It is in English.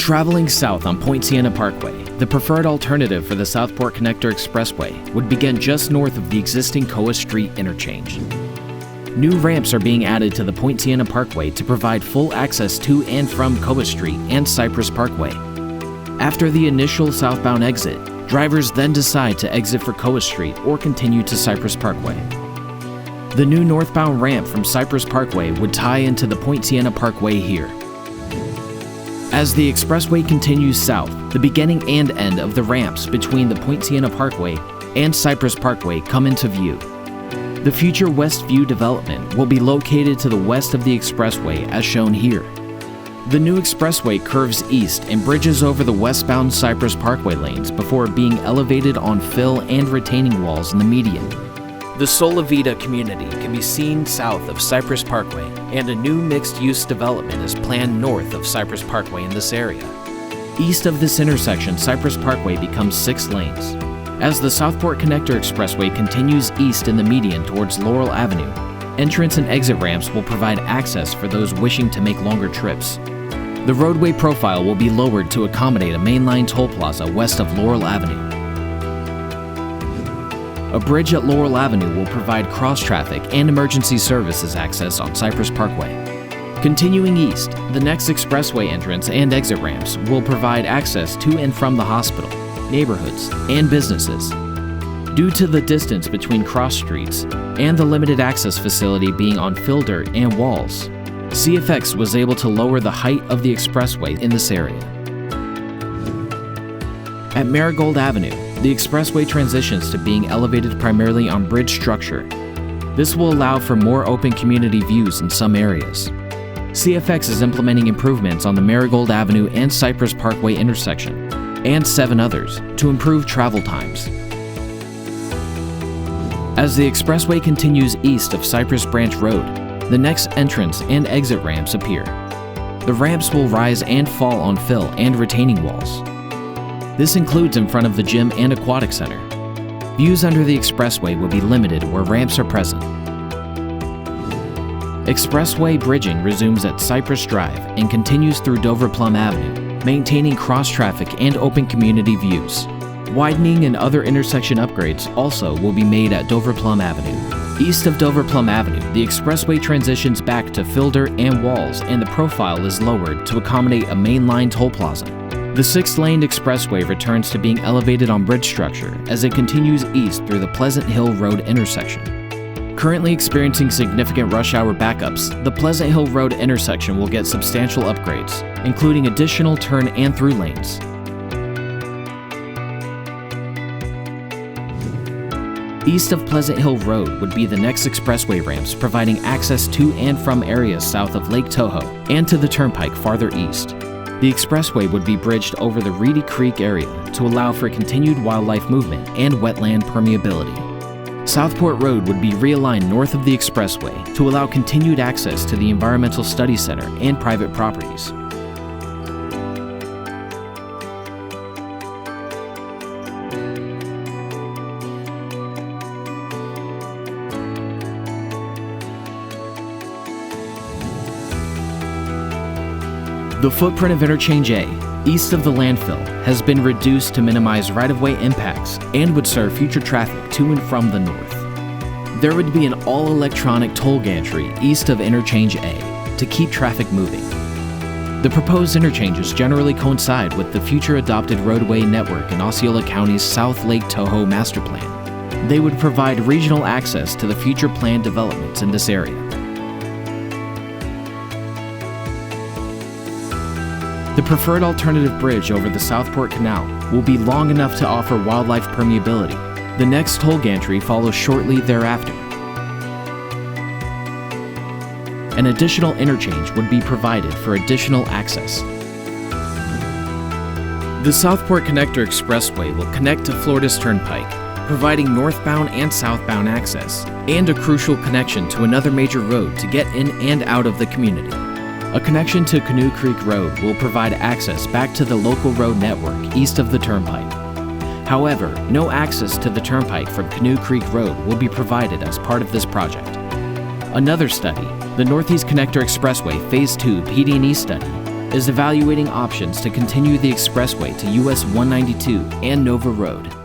traveling south on Point Siena Parkway, the preferred alternative for the Southport Connector Expressway would begin just north of the existing Koa Street interchange. New ramps are being added to the Point Siena Parkway to provide full access to and from Koa Street and Cypress Parkway. After the initial southbound exit, drivers then decide to exit for Koa Street or continue to Cypress Parkway. The new northbound ramp from Cypress Parkway would tie into the Point Siena Parkway here. As the expressway continues south, the beginning and end of the ramps between the Point Siena Parkway and Cypress Parkway come into view. The future Westview development will be located to the west of the expressway as shown here. The new expressway curves east and bridges over the westbound Cypress Parkway lanes before being elevated on fill and retaining walls in the median. The Sola Vita community can be seen south of Cypress Parkway, and a new mixed-use development is planned north of Cypress Parkway in this area. East of this intersection, Cypress Parkway becomes 6 lanes. As the Southport Connector Expressway continues east in the median towards Laurel Avenue, entrance and exit ramps will provide access for those wishing to make longer trips. The roadway profile will be lowered to accommodate a mainline toll plaza west of Laurel Avenue. A bridge at Laurel Avenue will provide cross-traffic and emergency services access on Cypress Parkway. Continuing east, the next expressway entrance and exit ramps will provide access to and from the hospital, neighborhoods, and businesses. Due to the distance between cross streets and the limited access facility being on fill dirt and walls, CFX was able to lower the height of the expressway in this area. At Marigold Avenue, the expressway transitions to being elevated primarily on bridge structure. This will allow for more open community views in some areas. CFX is implementing improvements on the Marigold Avenue and Cypress Parkway intersection, and 7 others, to improve travel times. As the expressway continues east of Cypress Branch Road, the next entrance and exit ramps appear. The ramps will rise and fall on fill and retaining walls. This includes in front of the gym and aquatic center. Views under the expressway will be limited where ramps are present. Expressway bridging resumes at Cypress Drive and continues through Dover Plum Avenue, maintaining cross-traffic and open community views. Widening and other intersection upgrades also will be made at Dover Plum Avenue. East of Dover Plum Avenue, the expressway transitions back to fill dirt and walls, and the profile is lowered to accommodate a mainline toll plaza. The 6-lane expressway returns to being elevated on bridge structure as it continues east through the Pleasant Hill Road intersection. Currently experiencing significant rush hour backups, the Pleasant Hill Road intersection will get substantial upgrades, including additional turn and through lanes. East of Pleasant Hill Road would be the next expressway ramps providing access to and from areas south of Lake Toho and to the turnpike farther east. The expressway would be bridged over the Reedy Creek area to allow for continued wildlife movement and wetland permeability. Southport Road would be realigned north of the expressway to allow continued access to the Environmental Study Center and private properties. The footprint of Interchange A, east of the landfill, has been reduced to minimize right-of-way impacts and would serve future traffic to and from the north. There would be an all-electronic toll gantry east of Interchange A to keep traffic moving. The proposed interchanges generally coincide with the future adopted roadway network in Osceola County's South Lake Toho Master Plan. They would provide regional access to the future planned developments in this area. The preferred alternative bridge over the Southport Canal will be long enough to offer wildlife permeability. The next toll gantry follows shortly thereafter. An additional interchange would be provided for additional access. The Southport Connector Expressway will connect to Florida's Turnpike, providing northbound and southbound access, and a crucial connection to another major road to get in and out of the community. A connection to Canoe Creek Road will provide access back to the local road network east of the turnpike. However, no access to the turnpike from Canoe Creek Road will be provided as part of this project. Another study, the Northeast Connector Expressway Phase 2 PD&E study, is evaluating options to continue the expressway to US 192 and Nova Road.